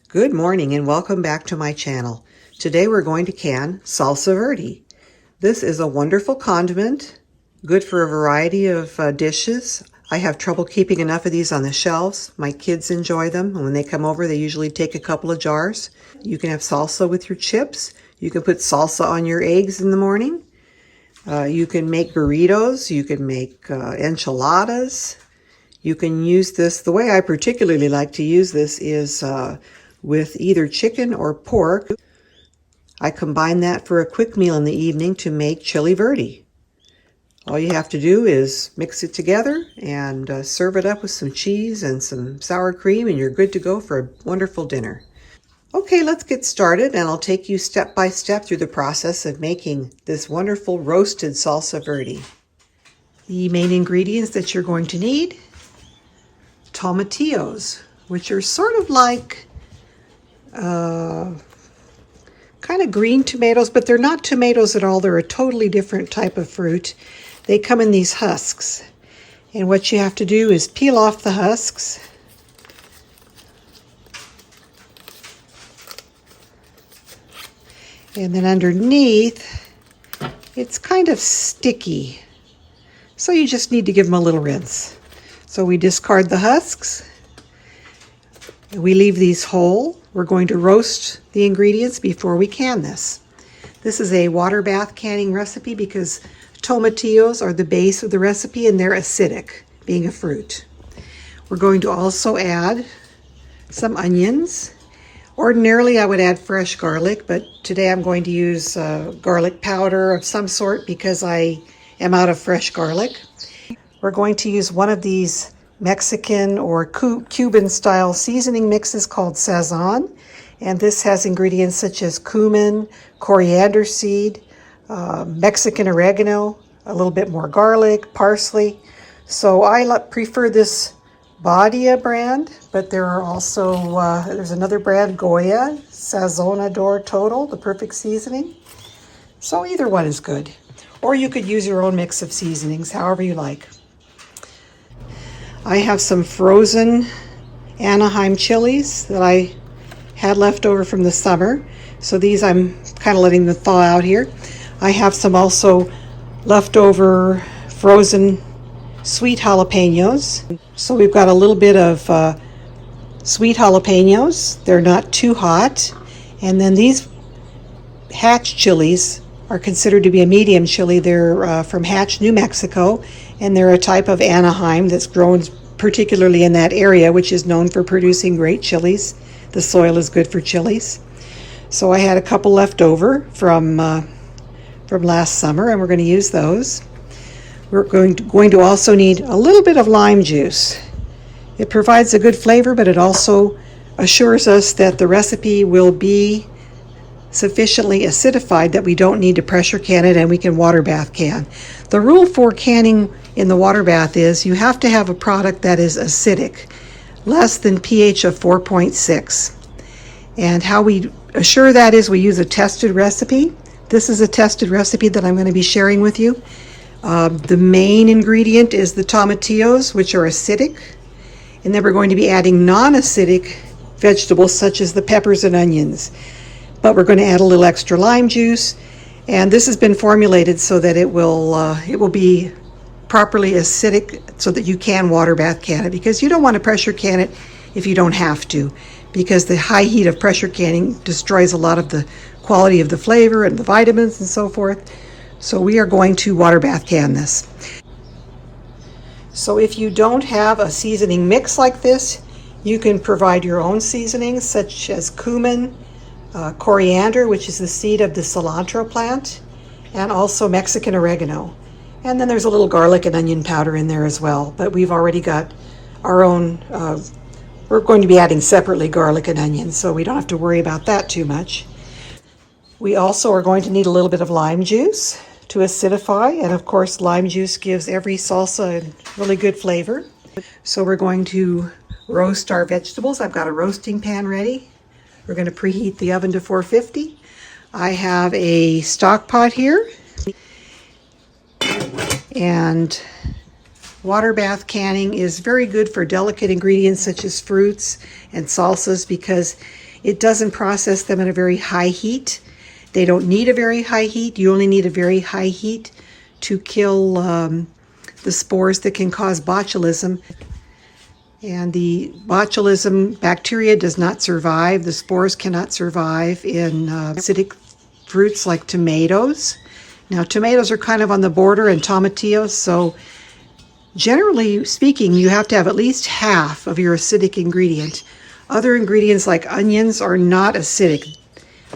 Good morning and welcome back to my channel. Today we're going to can Salsa Verde. This is a wonderful condiment, good for a variety of dishes. I have trouble keeping enough of these on the shelves. My kids enjoy them, and when they come over they usually take a couple of jars. You can have salsa with your chips. You can put salsa on your eggs in the morning. You can make burritos. You can make enchiladas. You can use this, the way I particularly like to use this is with either chicken or pork. I combine that for a quick meal in the evening to make chili verde. All you have to do is mix it together and serve it up with some cheese and some sour cream, and you're good to go for a wonderful dinner. Okay, let's get started, and I'll take you step by step through the process of making this wonderful roasted salsa verde. The main ingredients that you're going to need: tomatillos, which are sort of like kind of green tomatoes, but they're not tomatoes at all. They're a totally different type of fruit. They come in these husks. And what you have to do is peel off the husks. And then underneath, it's kind of sticky. So you just need to give them a little rinse. So we discard the husks. We leave these whole. We're going to roast the ingredients before we can this. This is a water bath canning recipe because tomatillos are the base of the recipe and they're acidic, being a fruit. We're going to also add some onions. Ordinarily I would add fresh garlic, but today I'm going to use garlic powder of some sort because I am out of fresh garlic. We're going to use one of these Mexican or Cuban style seasoning mixes called Sazon, and this has ingredients such as cumin, coriander seed, Mexican oregano, a little bit more garlic, parsley. So I prefer this Badia brand, but there are also there's another brand, Goya, Sazonador Total, the perfect seasoning. So either one is good, or you could use your own mix of seasonings, however you like. I have some frozen Anaheim chilies that I had left over from the summer. So these I'm kind of letting them thaw out here. I have some also leftover frozen sweet jalapenos. So we've got a little bit of sweet jalapenos. They're not too hot. And then these Hatch chilies are considered to be a medium chili. They're from Hatch, New Mexico, and they're a type of Anaheim that's grown particularly in that area, which is known for producing great chilies. The soil is good for chilies. So I had a couple left over from last summer, and we're going to use those. We're going to also need a little bit of lime juice. It provides a good flavor, but it also assures us that the recipe will be sufficiently acidified that we don't need to pressure can it and we can water bath can. The rule for canning in the water bath is you have to have a product that is acidic, less than pH of 4.6. And how we assure that is we use a tested recipe. This is a tested recipe that I'm going to be sharing with you. The main ingredient is the tomatillos, which are acidic. And then we're going to be adding non-acidic vegetables such as the peppers and onions. But we're going to add a little extra lime juice, and this has been formulated so that it will be properly acidic so that you can water bath can it, because you don't want to pressure can it if you don't have to, because the high heat of pressure canning destroys a lot of the quality of the flavor and the vitamins and so forth. So we are going to water bath can this. So if you don't have a seasoning mix like this, you can provide your own seasonings such as cumin, coriander, which is the seed of the cilantro plant, and also Mexican oregano. And then there's a little garlic and onion powder in there as well, but we've already got our own, we're going to be adding separately garlic and onions, so we don't have to worry about that too much. We also are going to need a little bit of lime juice to acidify, and of course lime juice gives every salsa a really good flavor. So we're going to roast our vegetables. I've got a roasting pan ready. We're going to preheat the oven to 450. I have a stock pot here, and Water bath canning is very good for delicate ingredients such as fruits and salsas because it doesn't process them at a very high heat. They don't need a very high heat. You only need a very high heat to kill the spores that can cause botulism. And the botulism bacteria does not survive. The spores cannot survive in acidic fruits like tomatoes. Now, tomatoes are kind of on the border, and tomatillos, so generally speaking, you have to have at least half of your acidic ingredient. Other ingredients like onions are not acidic.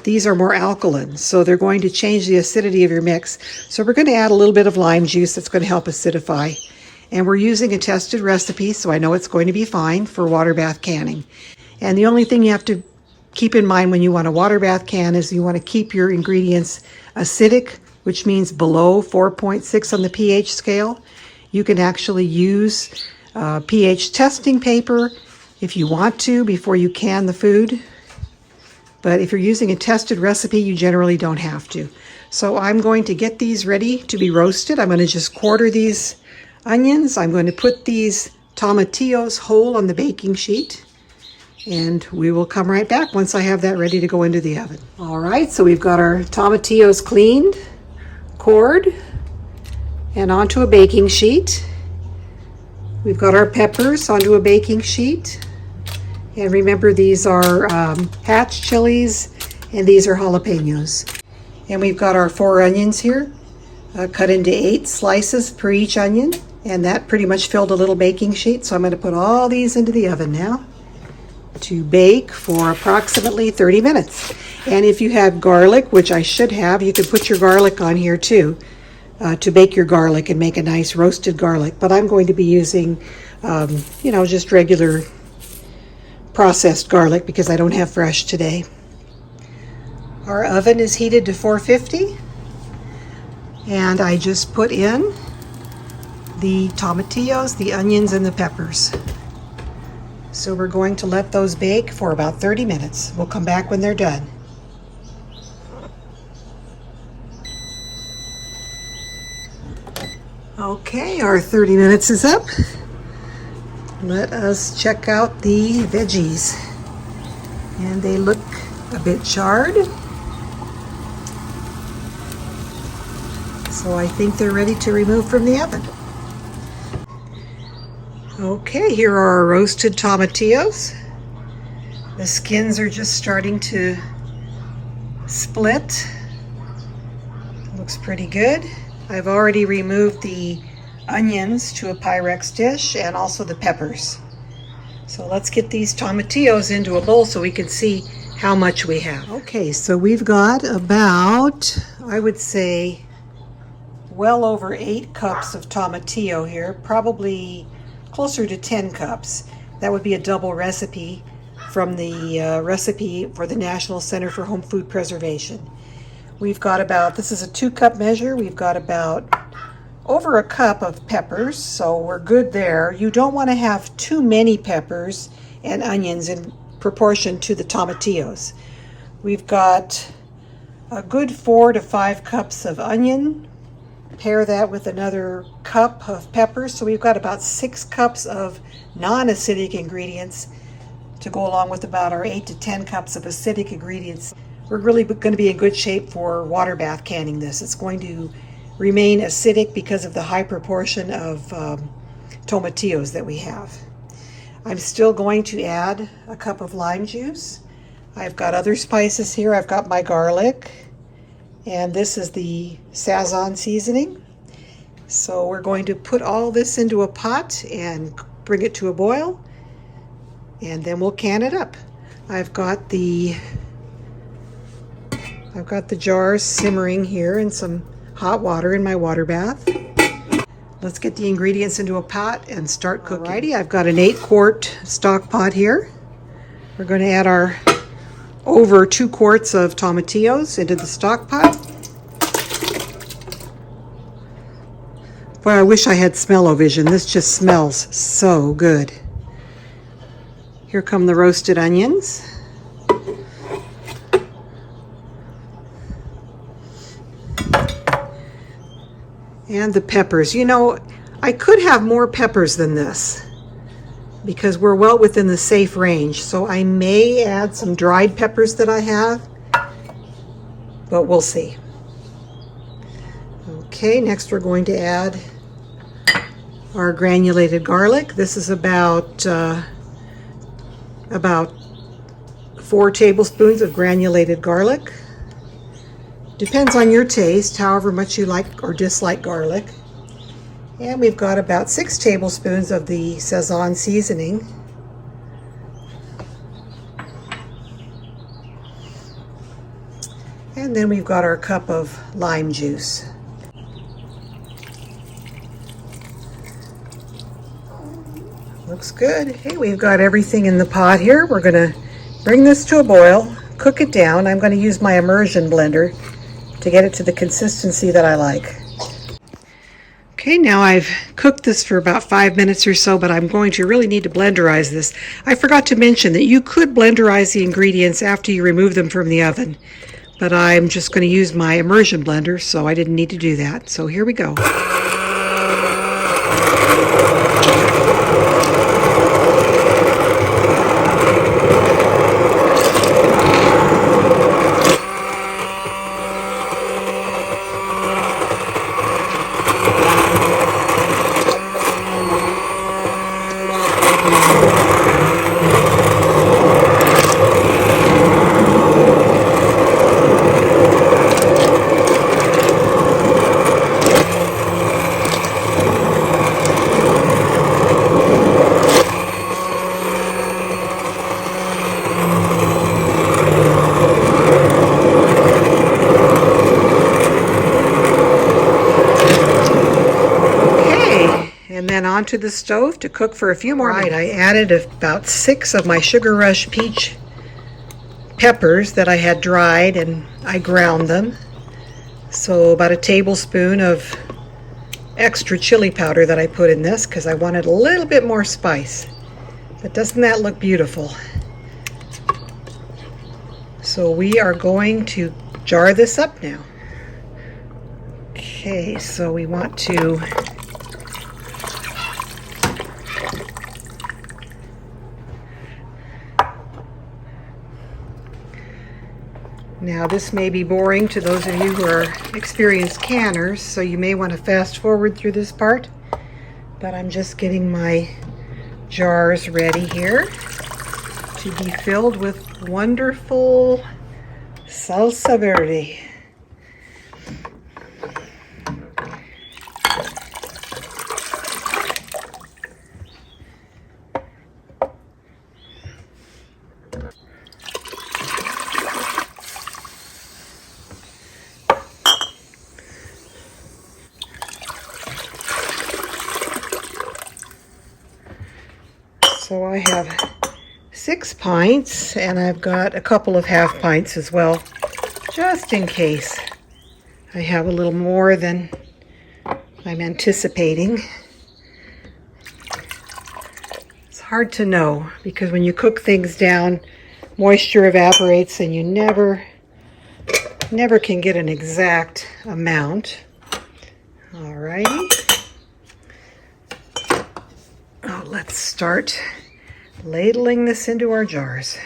These are more alkaline, so they're going to change the acidity of your mix. So we're going to add a little bit of lime juice that's going to help acidify. And we're using a tested recipe, so I know it's going to be fine for water bath canning. And the only thing you have to keep in mind when you want a water bath can is you want to keep your ingredients acidic, which means below 4.6 on the pH scale. You can actually use pH testing paper if you want to before you can the food. But if you're using a tested recipe, you generally don't have to. So I'm going to get these ready to be roasted. I'm going to just quarter these onions. I'm going to put these tomatillos whole on the baking sheet. And we will come right back once I have that ready to go into the oven. All right, so we've got our tomatillos cleaned, cored, and onto a baking sheet. We've got our peppers onto a baking sheet. And remember, these are hatch chilies, and these are jalapenos. And we've got our 4 onions here, cut into 8 slices per each onion. And that pretty much filled a little baking sheet. So I'm going to put all these into the oven now to bake for approximately 30 minutes. And if you have garlic, which I should have, you can put your garlic on here too, to bake your garlic and make a nice roasted garlic. But I'm going to be using, just regular processed garlic because I don't have fresh today. Our oven is heated to 450, and I just put in the tomatillos, the onions, and the peppers. So we're going to let those bake for about 30 minutes. We'll come back when they're done. Okay, our 30 minutes is up. Let us check out the veggies. And they look a bit charred. So I think they're ready to remove from the oven. Okay, here are our roasted tomatillos. The skins are just starting to split. Looks pretty good. I've already removed the onions to a Pyrex dish and also the peppers. So let's get these tomatillos into a bowl so we can see how much we have. Okay, so we've got about, I would say, well over 8 cups of tomatillo here, probably closer to 10 cups. That would be a double recipe from the recipe for the National Center for Home Food Preservation. We've got about, this is a 2-cup measure, we've got about over a cup of peppers, so we're good there. You don't want to have too many peppers and onions in proportion to the tomatillos. We've got a good 4 to 5 cups of onion. Pair that with another cup of peppers, so we've got about 6 cups of non-acidic ingredients to go along with about our 8 to 10 cups of acidic ingredients. We're really going to be in good shape for water bath canning this. It's going to remain acidic because of the high proportion of tomatillos that we have. I'm still going to add a cup of lime juice. I've got other spices here. I've got my garlic, and this is the Sazon seasoning. So we're going to put all this into a pot and bring it to a boil, and then we'll can it up. I've got the jars simmering here in some hot water in my water bath. Let's get the ingredients into a pot and start cooking. Alrighty, I've got an 8-quart stock pot here. We're going to add our over 2 quarts of tomatillos into the stock pot. Boy, I wish I had smell-o-vision. This just smells so good. Here come the roasted onions. And the peppers. You know, I could have more peppers than this because we're well within the safe range. So I may add some dried peppers that I have, but we'll see. Okay, next we're going to add our granulated garlic. This is about 4 tablespoons of granulated garlic. Depends on your taste, however much you like or dislike garlic. And we've got about 6 tablespoons of the Sazon seasoning. And then we've got our cup of lime juice. Looks good. Hey, we've got everything in the pot here. We're going to bring this to a boil, cook it down. I'm going to use my immersion blender to get it to the consistency that I like. Okay, now I've cooked this for about 5 minutes or so, but I'm going to really need to blenderize this. I forgot to mention that you could blenderize the ingredients after you remove them from the oven, but I'm just going to use my immersion blender, so I didn't need to do that. So here we go. And then onto the stove to cook for a few more minutes. I added about 6 of my Sugar Rush peach peppers that I had dried, and I ground them. So about a tablespoon of extra chili powder that I put in this because I wanted a little bit more spice. But doesn't that look beautiful? So we are going to jar this up now. Okay, so we want to now, this may be boring to those of you who are experienced canners, so you may want to fast forward through this part. But I'm just getting my jars ready here to be filled with wonderful Salsa Verde. So I have 6 pints, and I've got a couple of half pints as well, just in case I have a little more than I'm anticipating. It's hard to know because when you cook things down, moisture evaporates and you never can get an exact amount. Alrighty. Oh, let's start ladling this into our jars.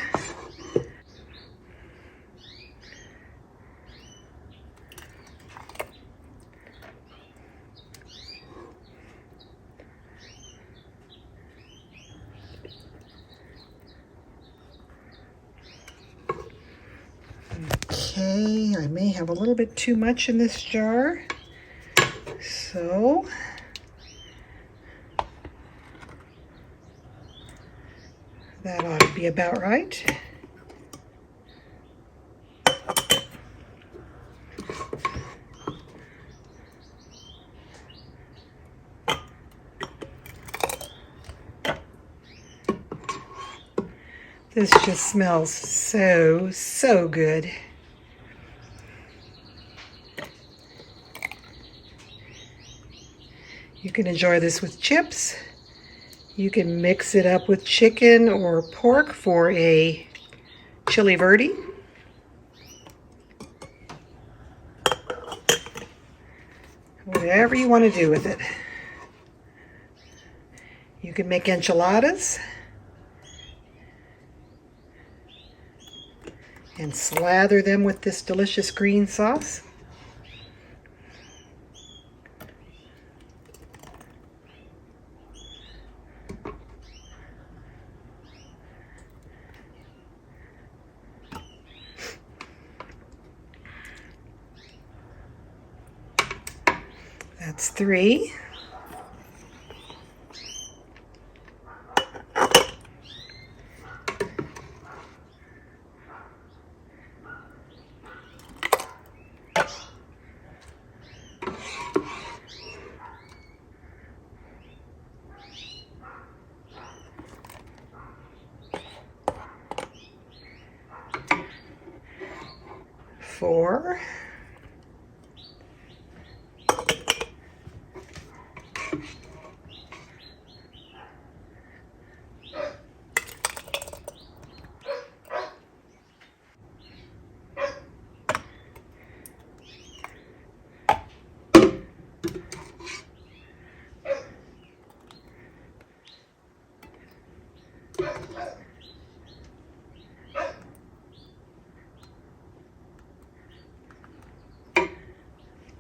Okay, I may have a little bit too much in this jar, so that ought to be about right. This just smells so good. You can enjoy this with chips. You can mix it up with chicken or pork for a chili verde. Whatever you want to do with it. You can make enchiladas and slather them with this delicious green sauce. That's 3. Four.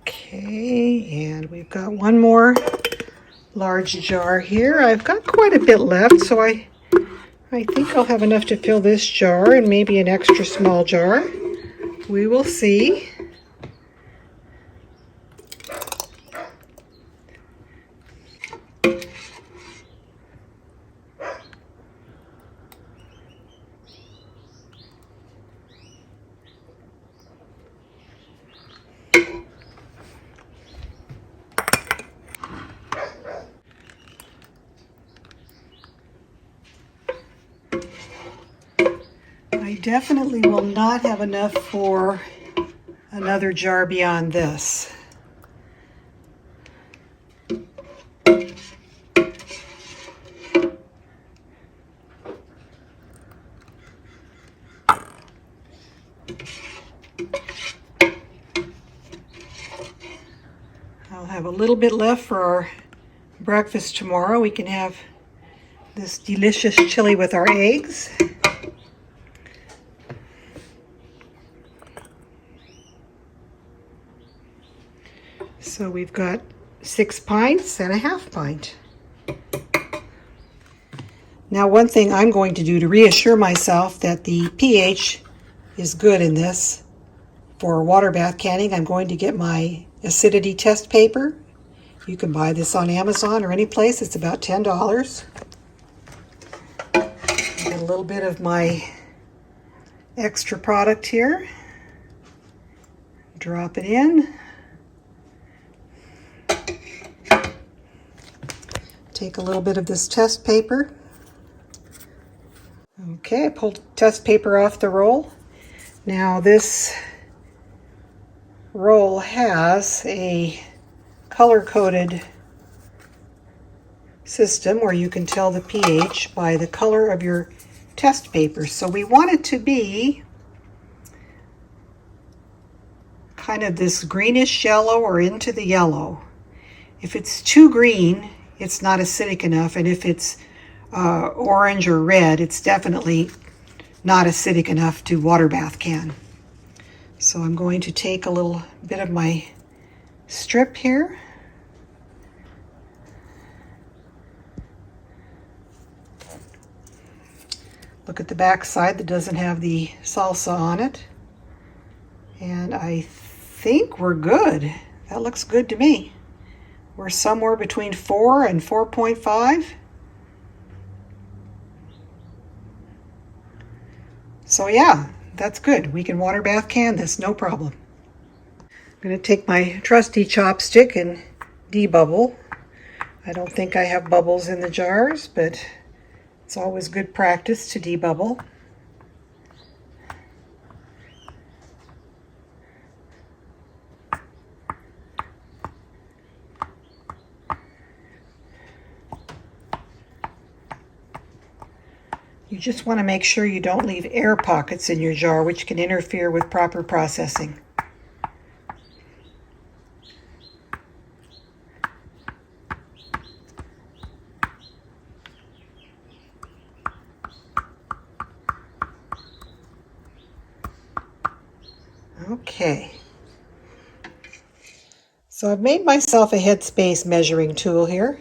Okay, and we've got one more large jar here. I've got quite a bit left, so I think I'll have enough to fill this jar and maybe an extra small jar. We will see. I definitely will not have enough for another jar beyond this. I'll have a little bit left for our breakfast tomorrow. We can have this delicious chili with our eggs. So we've got 6 pints and a half pint. Now, one thing I'm going to do to reassure myself that the pH is good in this for water bath canning, I'm going to get my acidity test paper. You can buy this on Amazon or any place. It's about $10. Get a little bit of my extra product here. Drop it in. Take a little bit of this test paper. Okay, I pulled test paper off the roll. Now this roll has a color-coded system where you can tell the pH by the color of your test paper. So we want it to be kind of this greenish yellow or into the yellow. If it's too green, it's not acidic enough, and if it's orange or red, it's definitely not acidic enough to water bath can. So I'm going to take a little bit of my strip here. Look at the back side that doesn't have the salsa on it. And I think we're good. That looks good to me. We're somewhere between 4 and 4.5. So yeah, that's good. We can water bath can this, no problem. I'm going to take my trusty chopstick and debubble. I don't think I have bubbles in the jars, but it's always good practice to debubble. You just want to make sure you don't leave air pockets in your jar, which can interfere with proper processing. Okay. So I've made myself a headspace measuring tool here.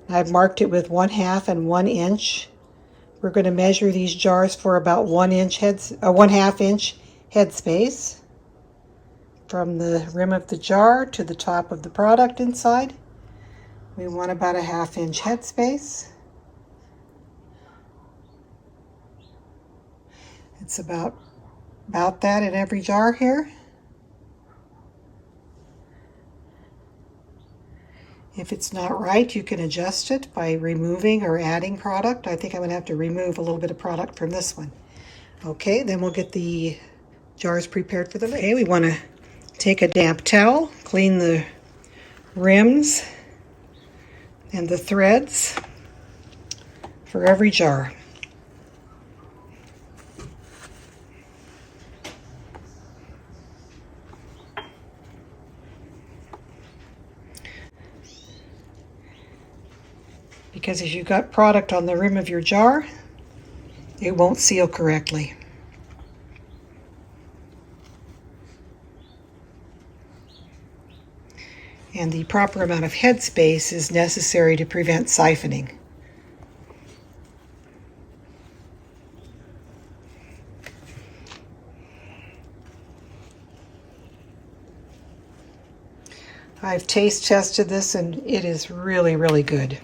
I've marked it with 1/2 and 1 inch. We're going to measure these jars for about 1/2 inch headspace from the rim of the jar to the top of the product inside. We want about a 1/2 inch headspace. It's about that in every jar here. If it's not right, you can adjust it by removing or adding product. I think I'm going to have to remove a little bit of product from this one. Okay, then we'll get the jars prepared for the lid. Okay, we want to take a damp towel, clean the rims and the threads for every jar. Because if you've got product on the rim of your jar, it won't seal correctly. And the proper amount of headspace is necessary to prevent siphoning. I've taste tested this and it is really, really good.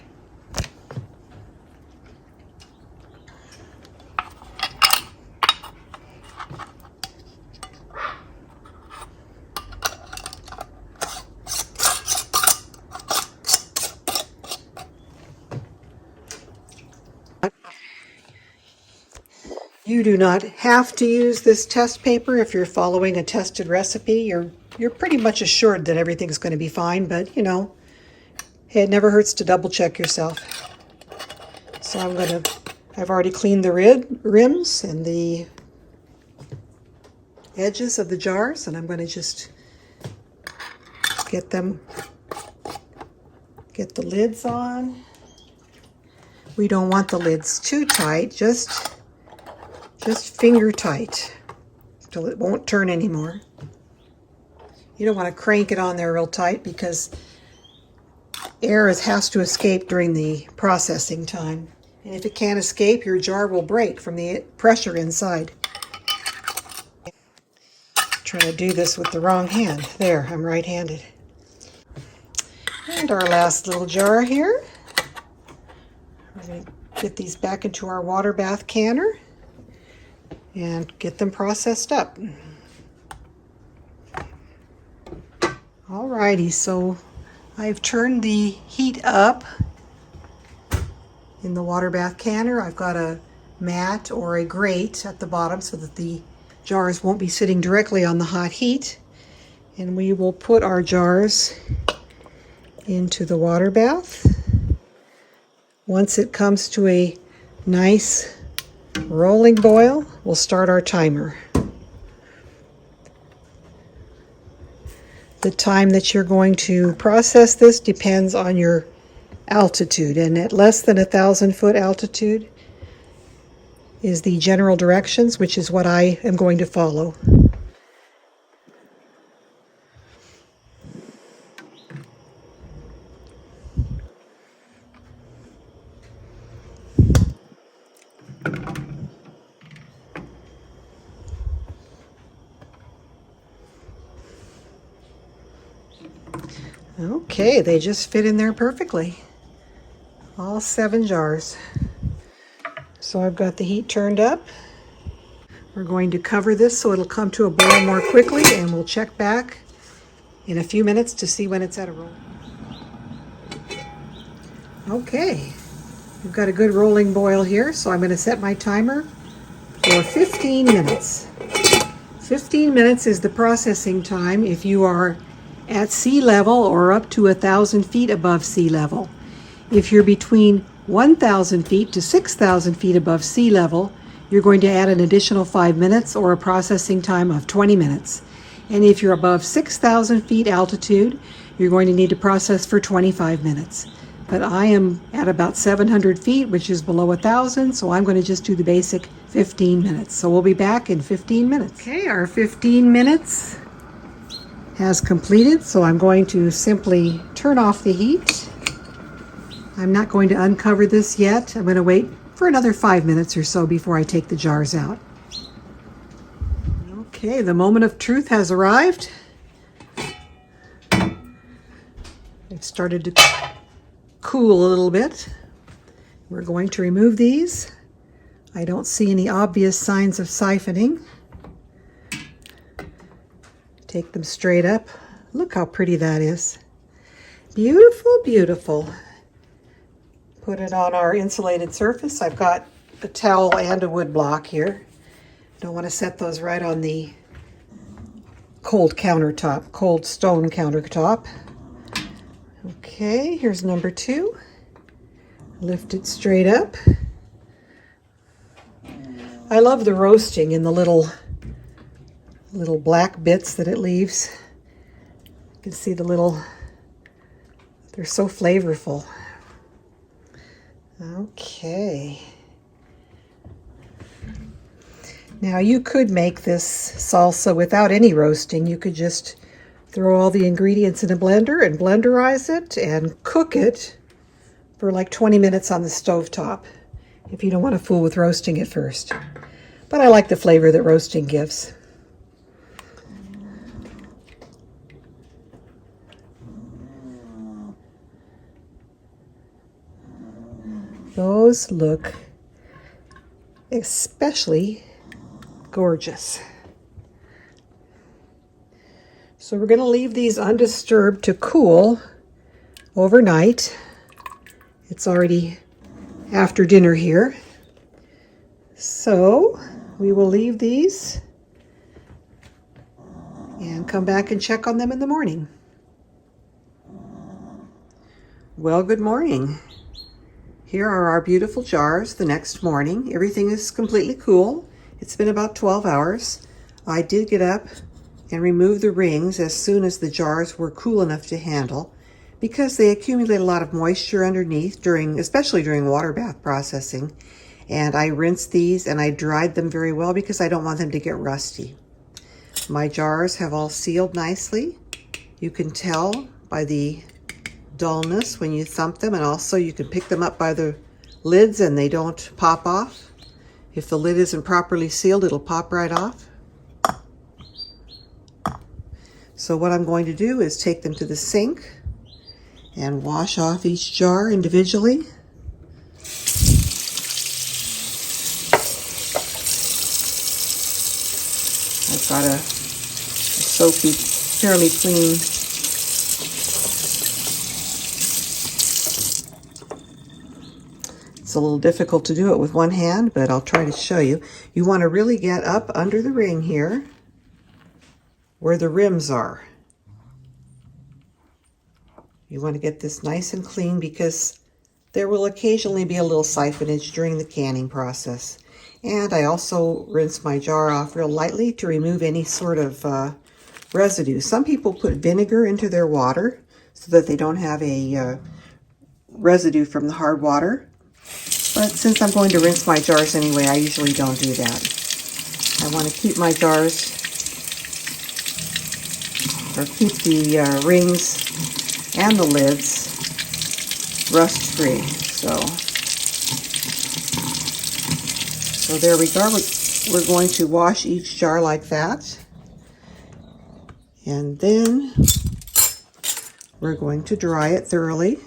You do not have to use this test paper if you're following a tested recipe. You're pretty much assured that everything's going to be fine, but you know, it never hurts to double check yourself. So I've already cleaned the rims and the edges of the jars, and I'm going to just get the lids on. We don't want the lids too tight, just finger tight till it won't turn anymore. You don't want to crank it on there real tight because air has to escape during the processing time. And if it can't escape, your jar will break from the pressure inside. I'm trying to do this with the wrong hand. There, I'm right-handed. And our last little jar here. We're going to get these back into our water bath canner and get them processed up. Alrighty, so I've turned the heat up in the water bath canner. I've got a mat or a grate at the bottom so that the jars won't be sitting directly on the hot heat. And we will put our jars into the water bath. Once it comes to a nice rolling boil, we'll start our timer. The time that you're going to process this depends on your altitude, and at less than 1,000-foot altitude is the general directions, which is what I am going to follow. Okay, they just fit in there perfectly. All 7 jars. So I've got the heat turned up. We're going to cover this so it'll come to a boil more quickly, and we'll check back in a few minutes to see when it's at a roll. Okay, we've got a good rolling boil here, so I'm going to set my timer for 15 minutes. 15 minutes is the processing time if you are at sea level or up to 1,000 feet above sea level. If you're between 1,000 feet to 6,000 feet above sea level, you're going to add an additional 5 minutes or a processing time of 20 minutes. And if you're above 6,000 feet altitude, you're going to need to process for 25 minutes. but I am at about 700 feet, which is below 1,000, so I'm going to just do the basic 15 minutes. So we'll be back in 15 minutes. Okay, our 15 minutes has completed, so I'm going to simply turn off the heat. I'm not going to uncover this yet. I'm going to wait for another 5 minutes or so before I take the jars out. Okay, the moment of truth has arrived. It started to cool a little bit. We're going to remove these. I don't see any obvious signs of siphoning. Take them straight up. Look how pretty that is. Beautiful, beautiful. Put it on our insulated surface. I've got a towel and a wood block here. Don't want to set those right on the cold countertop, cold stone countertop. Okay, here's number 2. Lift it straight up. I love the roasting in the little black bits that it leaves. You can see they're so flavorful. Okay. Now you could make this salsa without any roasting. You could just throw all the ingredients in a blender and blenderize it and cook it for like 20 minutes on the stovetop if you don't want to fool with roasting it first. But I like the flavor that roasting gives. Those look especially gorgeous. So we're going to leave these undisturbed to cool overnight. It's already after dinner here. So we will leave these and come back and check on them in the morning. Well, good morning. Here are our beautiful jars the next morning. Everything is completely cool. It's been about 12 hours. I did get up and remove the rings as soon as the jars were cool enough to handle because they accumulate a lot of moisture underneath, especially during water bath processing. And I rinsed these and I dried them very well because I don't want them to get rusty. My jars have all sealed nicely. You can tell by the dullness when you thump them, and also you can pick them up by the lids and they don't pop off. If the lid isn't properly sealed, it'll pop right off. So what I'm going to do is take them to the sink and wash off each jar individually. I've got a soapy, fairly clean It's a little difficult to do it with one hand, but I'll try to show you. You want to really get up under the ring here where the rims are. You want to get this nice and clean because there will occasionally be a little siphonage during the canning process. And I also rinse my jar off real lightly to remove any sort of residue. Some people put vinegar into their water so that they don't have a residue from the hard water. But since I'm going to rinse my jars anyway, I usually don't do that. I want to keep my jars, or keep the rings and the lids rust-free. So there we go. We're going to wash each jar like that. And then we're going to dry it thoroughly.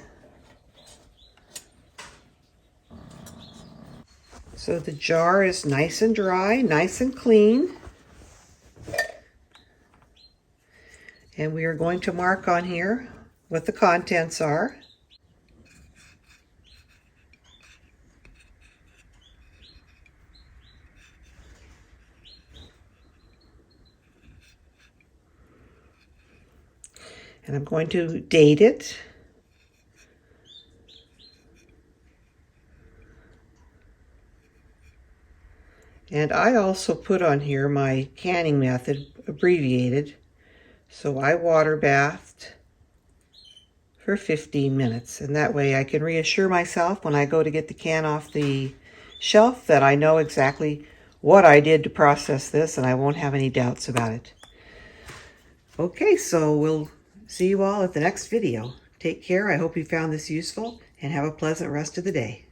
So the jar is nice and dry, nice and clean. And we are going to mark on here what the contents are. And I'm going to date it. And I also put on here my canning method, abbreviated. So I water bathed for 15 minutes. And that way I can reassure myself when I go to get the can off the shelf that I know exactly what I did to process this and I won't have any doubts about it. Okay, so we'll see you all at the next video. Take care. I hope you found this useful and have a pleasant rest of the day.